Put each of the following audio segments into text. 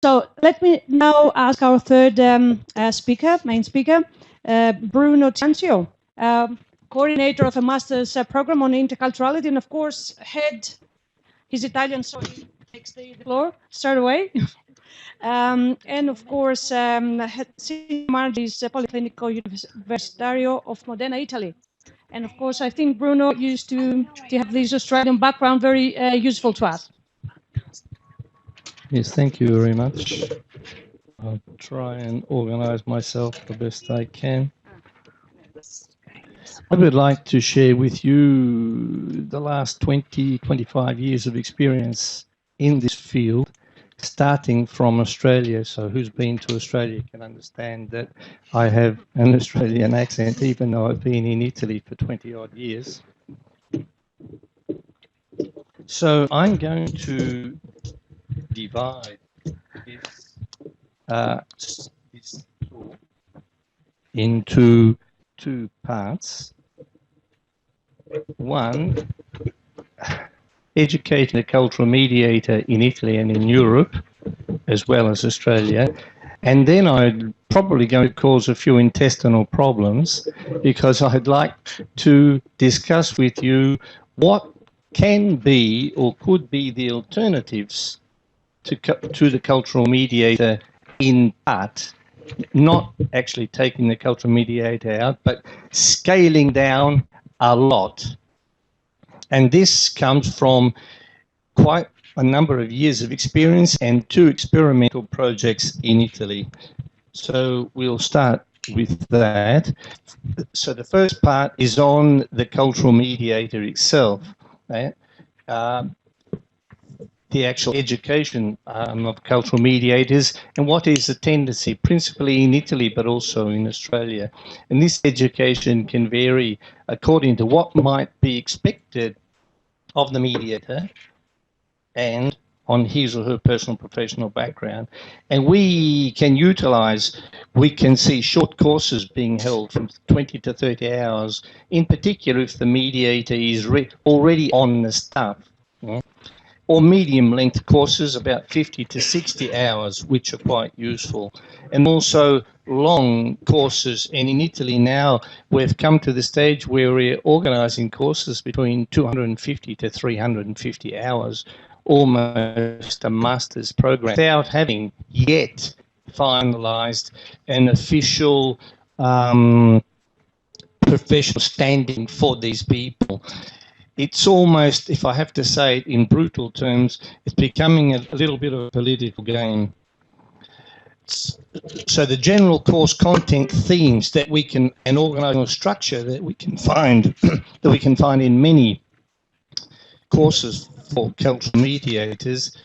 So let me now ask our third main speaker, Bruno Ciancio, coordinator of a master's program on interculturality, and of course, he's Italian, so he takes the floor straight away. And of course, senior manager is Policlinico Universitario of Modena, Italy. And of course, I think Bruno used to have this Australian background very useful to us. Yes, thank you very much. I'll try and organize myself the best I can. I would like to share with you the last 20, 25 years of experience in this field, starting from Australia. So who's been to Australia can understand that I have an Australian accent, even though I've been in Italy for 20 odd years. So I'm going to divide this talk into two parts. One, educating a cultural mediator in Italy and in Europe, as well as Australia. And then I'm probably going to cause a few intestinal problems, because I'd like to discuss with you what can be or could be the alternatives to the cultural mediator in part, not actually taking the cultural mediator out, but scaling down a lot. And this comes from quite a number of years of experience and 2 experimental projects in Italy. So we'll start with that. So the first part is on the cultural mediator itself. Right? The actual education of cultural mediators and what is the tendency, principally in Italy, but also in Australia. And this education can vary according to what might be expected of the mediator and on his or her personal professional background. And we can see short courses being held from 20 to 30 hours, in particular if the mediator is already on the staff. Yeah? Or medium-length courses, about 50 to 60 hours, which are quite useful. And also long courses. And in Italy now, we've come to the stage where we're organising courses between 250 to 350 hours, almost a master's program, without having yet finalised an official professional standing for these people. It's almost, if I have to say it in brutal terms, it's becoming a little bit of a political game. So the general course content themes that we can, an organisational structure that we can find, in many courses for cultural mediators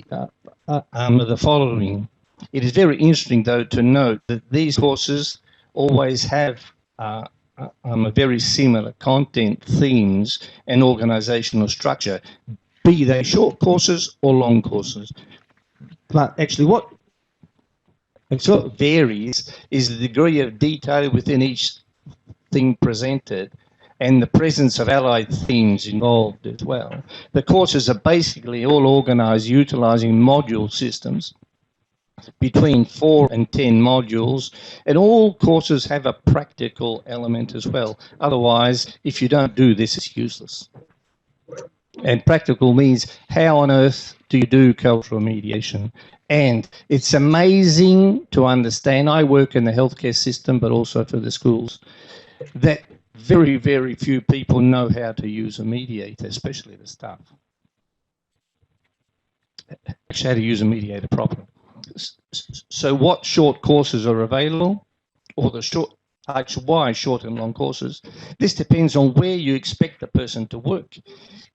are the following. It is very interesting, though, to note that these courses always have a very similar content, themes, and organisational structure, be they short courses or long courses. But actually what varies is the degree of detail within each thing presented and the presence of allied themes involved as well. The courses are basically all organised utilising module systems, between 4 and 10 modules, and all courses have a practical element as well. Otherwise, if you don't do this, it's useless. And practical means, how on earth do you do cultural mediation? And it's amazing to understand, I work in the healthcare system, but also for the schools, that very, very few people know how to use a mediator, especially the staff. Actually, how to use a mediator properly. So what short courses are available, or why short and long courses? This depends on where you expect the person to work.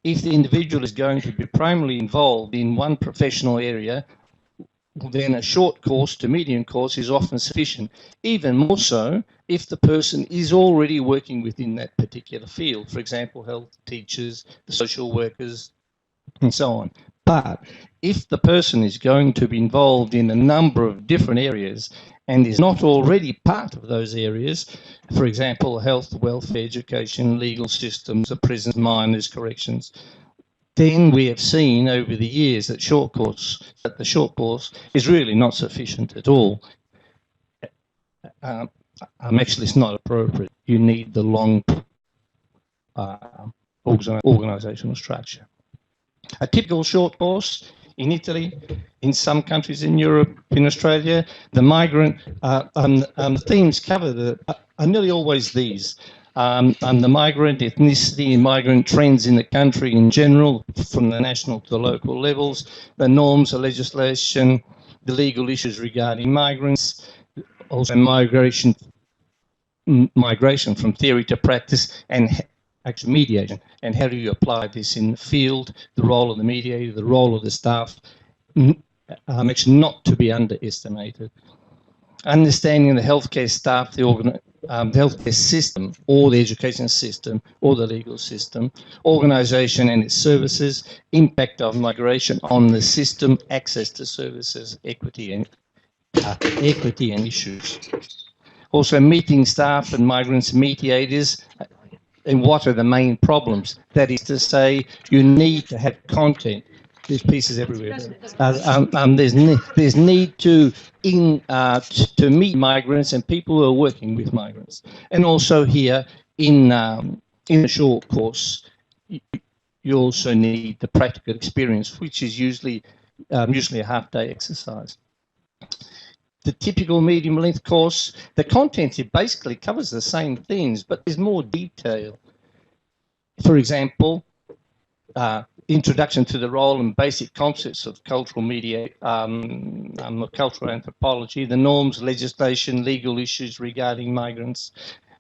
If the individual is going to be primarily involved in one professional area, then a short course to medium course is often sufficient. Even more so if the person is already working within that particular field. For example, health teachers, the social workers, and so on. But if the person is going to be involved in a number of different areas and is not already part of those areas, for example, health, welfare, education, legal systems, the prisons, minors, corrections, then we have seen over the years that the short course is really not sufficient at all. Actually, it's not appropriate. You need the long organizational structure. A typical short course in Italy, in some countries in Europe, in Australia, the migrant themes covered are nearly always these. The migrant ethnicity, migrant trends in the country in general, from the national to the local levels, the norms, the legislation, the legal issues regarding migrants, also migration from theory to practice, and actually mediation, and how do you apply this in the field, the role of the mediator, the role of the staff, actually not to be underestimated. Understanding the healthcare staff, the healthcare system, or the education system, or the legal system, organisation and its services, impact of migration on the system, access to services, equity and issues. Also meeting staff and migrants mediators, and what are the main problems? That is to say, you need to have content. There's pieces everywhere. There's need to meet migrants and people who are working with migrants. And also here in the short course, you also need the practical experience, which is usually a half-day exercise. The typical medium-length course, the content, it basically covers the same things, but there's more detail. For example, introduction to the role and basic concepts of cultural cultural anthropology, the norms, legislation, legal issues regarding migrants,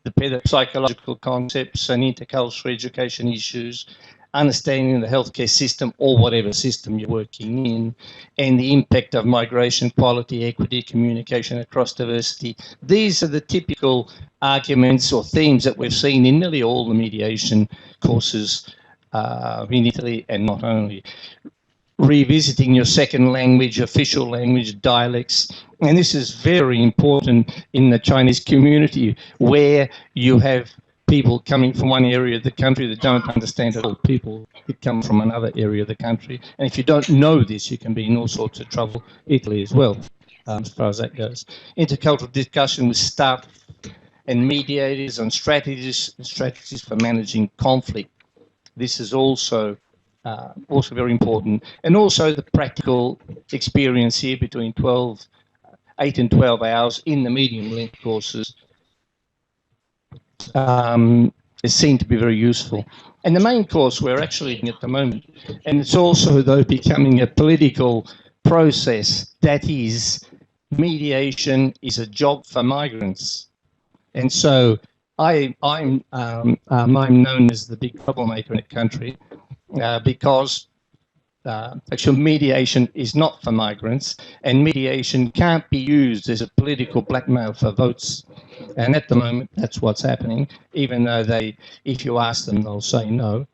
the psychological concepts and intercultural education issues, understanding the healthcare system or whatever system you're working in, and the impact of migration, quality, equity, communication across diversity. These are the typical arguments or themes that we've seen in nearly all the mediation courses in Italy, and not only. Revisiting your second language, official language, dialects, and this is very important in the Chinese community, where you have people coming from one area of the country that don't understand at all. People that come from another area of the country. And if you don't know this, you can be in all sorts of trouble. Italy as well, as far as that goes. Intercultural discussion with staff and mediators on strategies for managing conflict. This is also very important. And also the practical experience here between 8 and 12 hours in the medium length courses is seen to be very useful. And the main course we're actually in at the moment, and it's also though becoming a political process, that is, mediation is a job for migrants. And so I'm known as the big troublemaker in the country because actual mediation is not for migrants, and mediation can't be used as a political blackmail for votes. And at the moment, that's what's happening, even though if you ask them, they'll say no.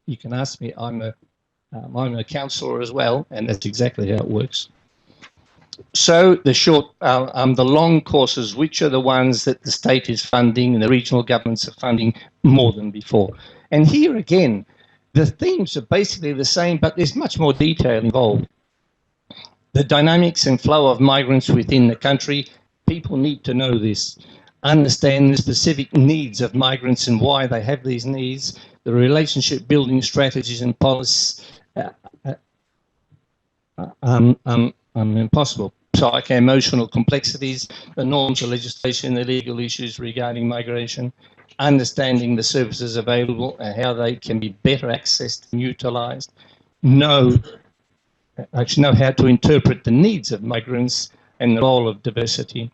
You can ask me, I'm a counsellor as well, and that's exactly how it works. So the long courses, which are the ones that the state is funding and the regional governments are funding more than before. And here again, the themes are basically the same, but there's much more detail involved. The dynamics and flow of migrants within the country, people need to know this. Understand the specific needs of migrants and why they have these needs, the relationship building strategies and policies, impossible. Psycho-emotional complexities, the norms of legislation, the legal issues regarding migration, understanding the services available and how they can be better accessed and utilised, know how to interpret the needs of migrants and the role of diversity,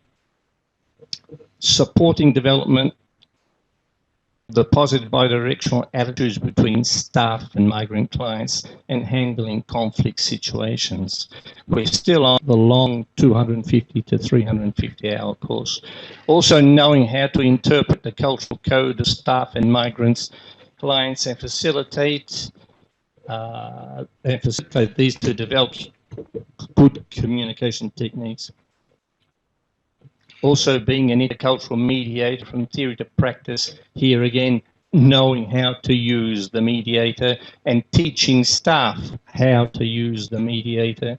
supporting development, the positive bidirectional attitudes between staff and migrant clients, and handling conflict situations. We're still on the long 250 to 350 hour course. Also knowing how to interpret the cultural code of staff and migrants, clients, and facilitate these to develop good communication techniques. Also being an intercultural mediator from theory to practice, here again, knowing how to use the mediator and teaching staff how to use the mediator,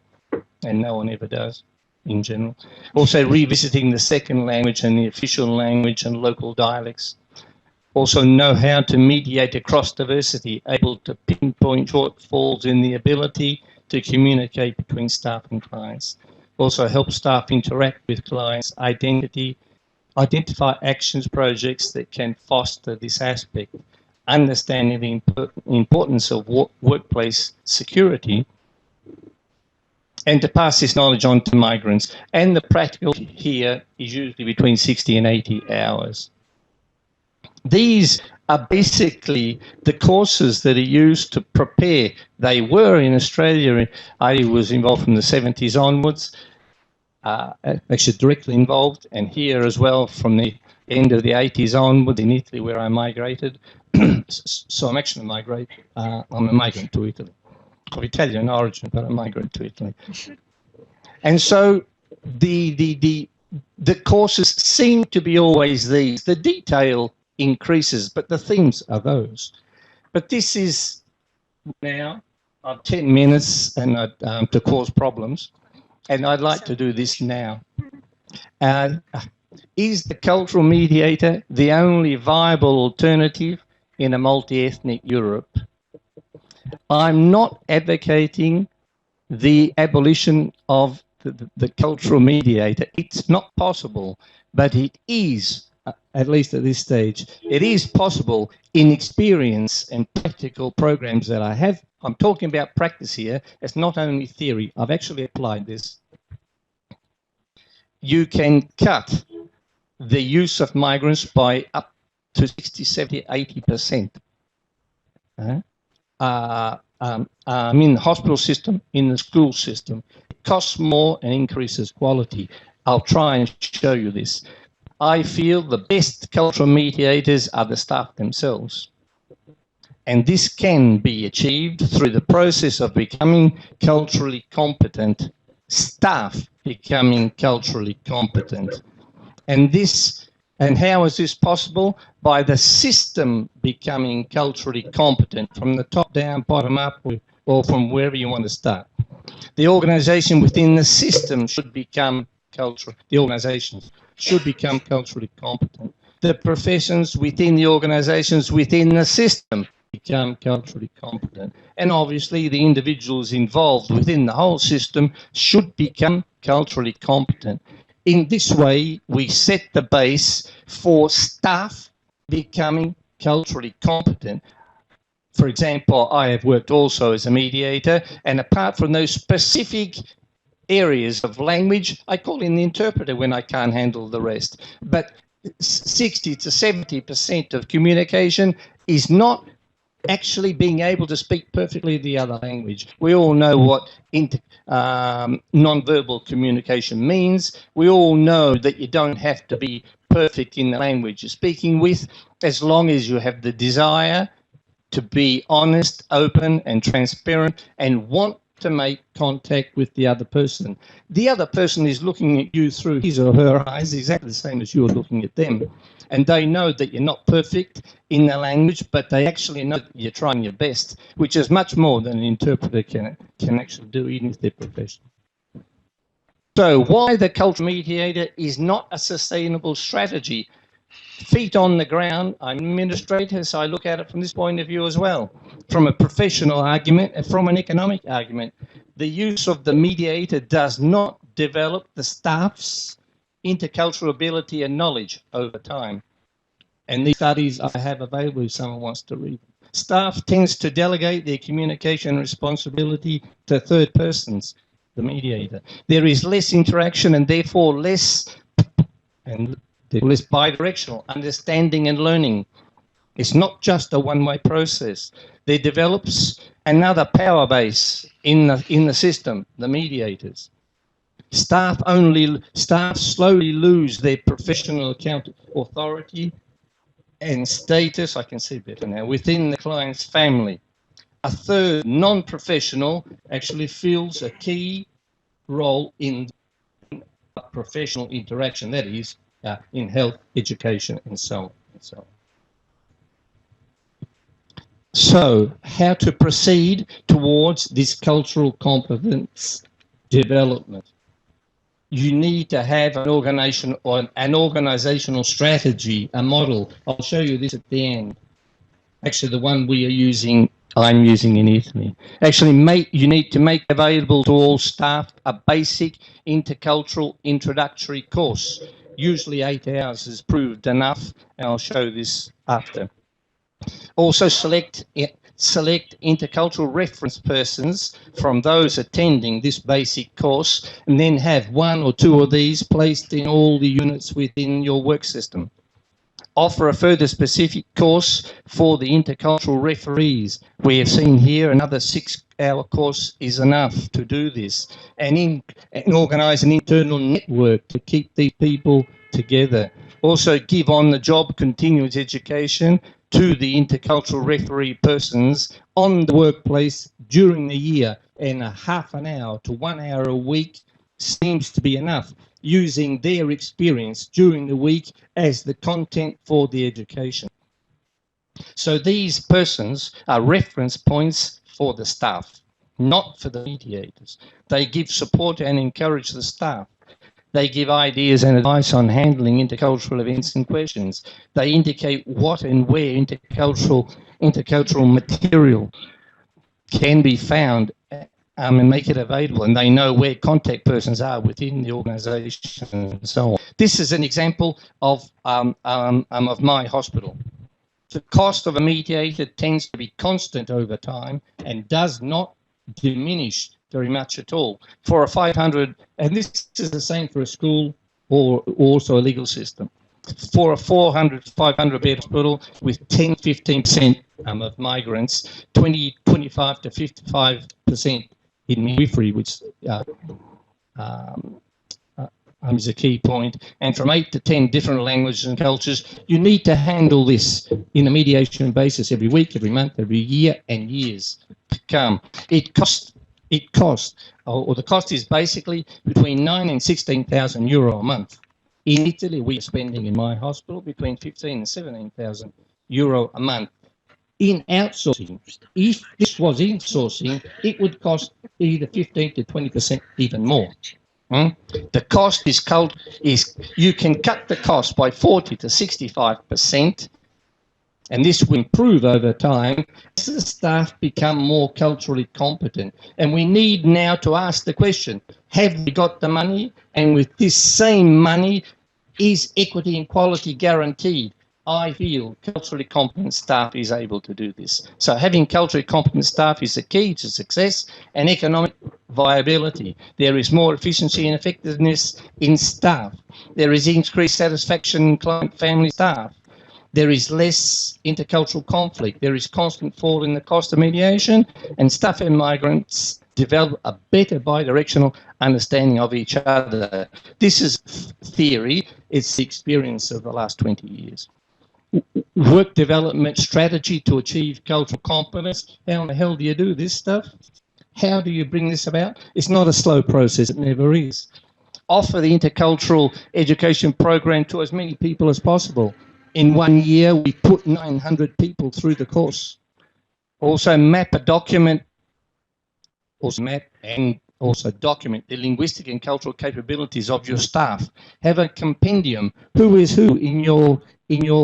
and no one ever does in general. Also revisiting the second language and the official language and local dialects. Also know how to mediate across diversity, able to pinpoint shortfalls in the ability to communicate between staff and clients. Also help staff interact with clients, identify actions projects that can foster this aspect, understanding the importance of workplace security, and to pass this knowledge on to migrants. And the practical here is usually between 60 and 80 hours. These are basically the courses that are used to prepare. They were in Australia. I was involved from the 70s onwards, actually directly involved, and here as well from the end of the 80s onward in Italy, where I migrated. So I'm actually I'm a migrant to Italy. Of Italian origin, but I migrated to Italy. And so the courses seem to be always these. The detail increases, but the themes are those. But this is now 10 minutes and to cause problems, and I'd like to do this now. Is the cultural mediator the only viable alternative in a multi-ethnic Europe? I'm not advocating the abolition of the cultural mediator. It's not possible, but it is, at least at this stage, it is possible in experience and practical programs that I have. I'm talking about practice here. It's not only theory. I've actually applied this. You can cut the use of migrants by up to 60, 70, 80%. In the hospital system, in the school system. It costs more and increases quality. I'll try and show you this. I feel the best cultural mediators are the staff themselves. And this can be achieved through the process of becoming culturally competent, staff becoming culturally competent. And how is this possible? By the system becoming culturally competent, from the top down, bottom up, or from wherever you want to start. The organisation within the system should become the organisations should become culturally competent. The professions within the organisations within the system become culturally competent. And obviously the individuals involved within the whole system should become culturally competent. In this way, we set the base for staff becoming culturally competent. For example, I have worked also as a mediator, and apart from those specific areas of language, I call in the interpreter when I can't handle the rest. But 60 to 70% of communication is not actually being able to speak perfectly the other language. We all know what non-verbal communication means. We all know that you don't have to be perfect in the language you're speaking with, as long as you have the desire to be honest, open and transparent and want to make contact with the other person. The other person is looking at you through his or her eyes exactly the same as you're looking at them. And they know that you're not perfect in the language, but they actually know that you're trying your best, which is much more than an interpreter can actually do, even if they're professional. So why the cultural mediator is not a sustainable strategy? Feet on the ground, I'm an administrator, so I look at it from this point of view as well. From a professional argument and from an economic argument, the use of the mediator does not develop the staff's intercultural ability and knowledge over time. And these studies I have available if someone wants to read. Staff tends to delegate their communication responsibility to third persons, the mediator. There is less interaction and therefore less bidirectional understanding and learning. It's not just a one-way process. There develops another power base in the system, the mediators. Staff slowly lose their professional authority and status, I can see better now, within the client's family. A third, non-professional, actually fills a key role in professional interaction, that is, in health, education, and so on. And so on. So, how to proceed towards this cultural competence development? You need to have an organization or an organizational strategy, a model. I'll show you this at the end. Actually, the one we are using, I'm using in Italy. Actually, you need to make available to all staff a basic intercultural introductory course. Usually 8 hours is proved enough, and I'll show this after. Also select intercultural reference persons from those attending this basic course, and then have 1 or 2 of these placed in all the units within your work system. Offer a further specific course for the intercultural referees. We have seen here another 6-hour course is enough to do this, and organise an internal network to keep these people together. Also give on-the-job continuous education to the intercultural referee persons on the workplace during the year, and a half an hour to 1 hour a week seems to be enough, using their experience during the week as the content for the education. So these persons are reference points for the staff, not for the mediators. They give support and encourage the staff. They give ideas and advice on handling intercultural events and questions. They indicate what and where intercultural material can be found and make it available, and they know where contact persons are within the organisation and so on. This is an example of my hospital. The cost of a mediator tends to be constant over time and does not diminish very much at all. For a 500, and this is the same for a school or also a legal system. For a 400, 500 bed hospital with 10, 15% of migrants, 25 to 55% in midwifery, which is a key point, and from 8 to 10 different languages and cultures, you need to handle this in a mediation basis every week, every month, every year, and years to come. The cost is basically between 9 and 16,000 euro a month. In Italy, we are spending in my hospital between 15 and 17,000 euro a month. In outsourcing, if this was insourcing, it would cost either 15 to 20% even more. The cost is you can cut the cost by 40 to 65%, and this will improve over time as the staff become more culturally competent. And we need now to ask the question, have we got the money? And with this same money, is equity and quality guaranteed? I feel culturally competent staff is able to do this. So having culturally competent staff is the key to success and economic viability. There is more efficiency and effectiveness in staff. There is increased satisfaction in client family staff. There is less intercultural conflict. There is constant fall in the cost of mediation, and staff and migrants develop a better bidirectional understanding of each other. This is theory. It's the experience of the last 20 years. Work development strategy to achieve cultural competence. How in the hell do you do this stuff? How do you bring this about? It's not a slow process. It never is. Offer the intercultural education program to as many people as possible. In 1 year, we put 900 people through the course. Also document the linguistic and cultural capabilities of your staff. Have a compendium. Who is who in your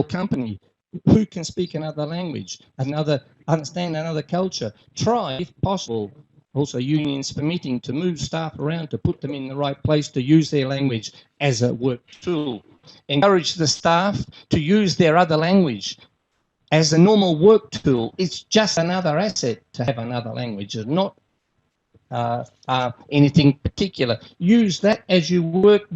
company? Who can speak another language, understand another culture? Try, if possible, also unions permitting, to move staff around, to put them in the right place, to use their language as a work tool. Encourage the staff to use their other language as a normal work tool. It's just another asset to have another language. It's not anything particular. Use that as you work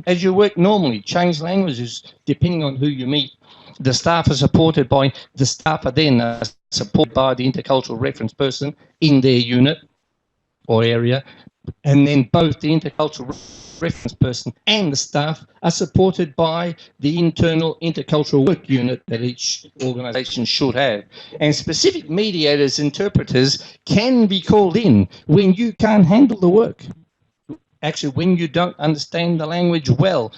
normally. Change languages depending on who you meet. The staff are supported by the intercultural reference person in their unit or area, and then both the intercultural reference person and the staff are supported by the internal intercultural work unit that each organisation should have. And specific mediators, interpreters can be called in when you can't handle the work. Actually, when you don't understand the language well,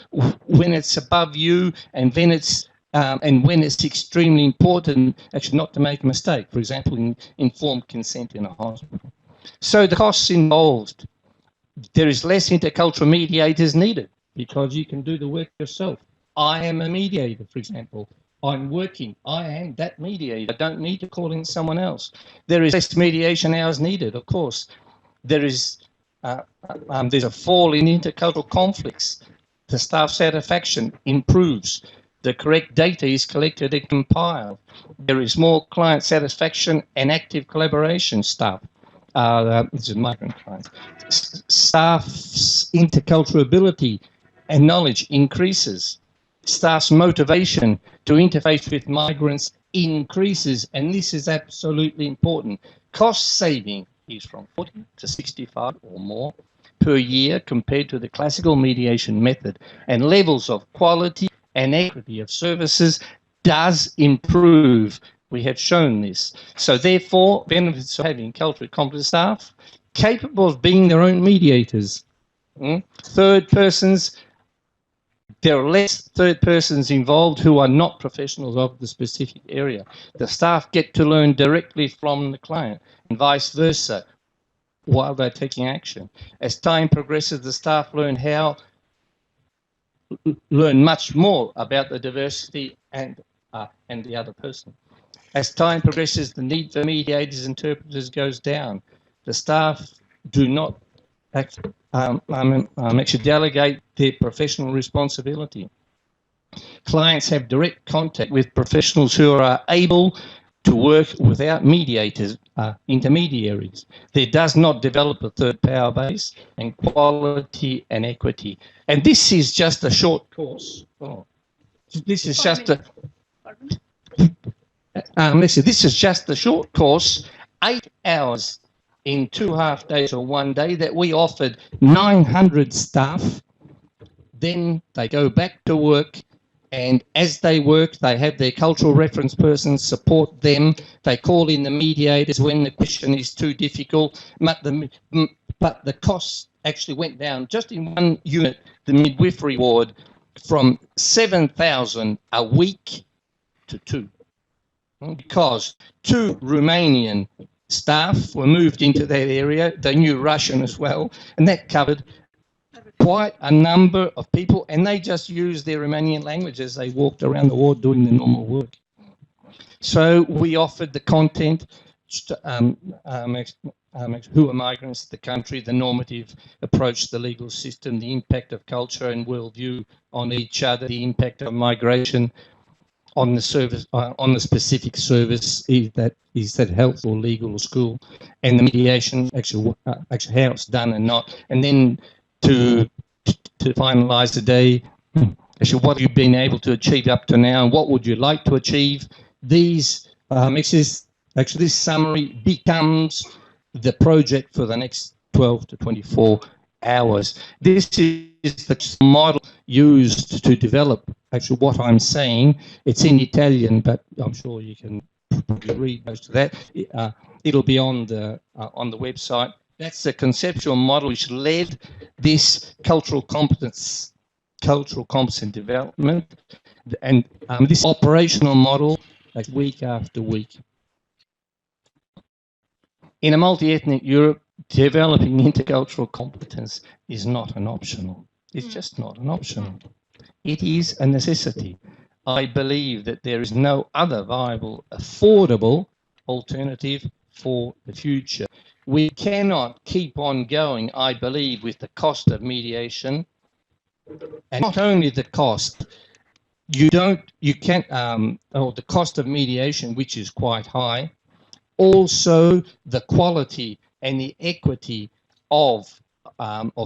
when it's above you and then it's and when it's extremely important, actually not to make a mistake, for example, in informed consent in a hospital. So the costs involved, there is less intercultural mediators needed because you can do the work yourself. I am a mediator, for example. I'm working. I am that mediator. I don't need to call in someone else. There is less mediation hours needed, of course. There is there's a fall in intercultural conflicts. The staff satisfaction improves. The correct data is collected and compiled. There is more client satisfaction and active collaboration staff. This is migrant clients. Staff's intercultural ability and knowledge increases. Staff's motivation to interface with migrants increases, and this is absolutely important. Cost saving is from 40 to 65 or more per year compared to the classical mediation method, and levels of quality and equity of services does improve. We have shown this. So therefore, benefits of having culturally competent staff capable of being their own mediators. Third persons, there are less third persons involved who are not professionals of the specific area. The staff get to learn directly from the client and vice versa while they're taking action. As time progresses, the staff learn much more about the diversity and the other person. As time progresses, the need for mediators and interpreters goes down. The staff do not actually delegate their professional responsibility. Clients have direct contact with professionals who are able to work without mediators, intermediaries. There does not develop a third power base and quality and equity. And this is just a short course. This is just a... this is just a short course, 8 hours in 2.5 days or 1 day that we offered 900 staff. Then they go back to work, and as they work, they have their cultural reference persons support them. They call in the mediators when the question is too difficult. But the costs actually went down just in one unit, the midwifery ward, from 7,000 a week to 2. Because 2 Romanian staff were moved into that area. They knew Russian as well, and that covered quite a number of people, and they just used their Romanian language as they walked around the ward doing the normal work. So we offered the content, who are migrants to the country, the normative approach to the legal system, the impact of culture and worldview on each other, the impact of migration on the service, on the specific service, is that health or legal or school, and the mediation, actually how it's done and not, and then to finalise the day, actually what have you been able to achieve up to now, and what would you like to achieve? These actually this summary becomes the project for the next 12 to 24 hours. This is the model used to develop actually what I'm saying. It's in Italian, but I'm sure you can probably read most of that. It'll be on the website. That's the conceptual model which led this cultural competence development, and this operational model, like week after week. In a multi-ethnic Europe, developing intercultural competence is not an optional. It's just not an optional. It is a necessity. I believe that there is no other viable, affordable alternative for the future. We cannot keep on going, I believe, with the cost of mediation, and not only the cost. The cost of mediation, which is quite high, also the quality and the equity of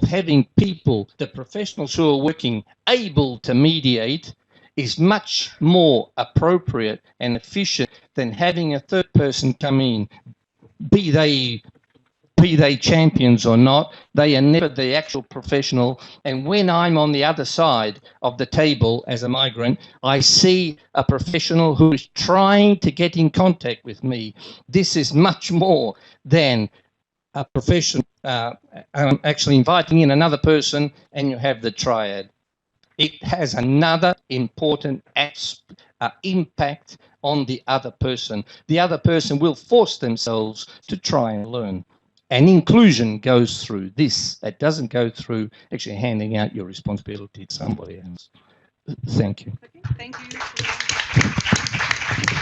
having people, the professionals who are working, able to mediate, is much more appropriate and efficient than having a third person come in. Be they champions or not, they are never the actual professional. And when I'm on the other side of the table as a migrant, I see a professional who is trying to get in contact with me. This is much more than a profession actually inviting in another person and you have the triad. It has another important impact on the other person. The other person will force themselves to try and learn. And inclusion goes through this. It doesn't go through actually handing out your responsibility to somebody else. Thank you. Okay, thank you.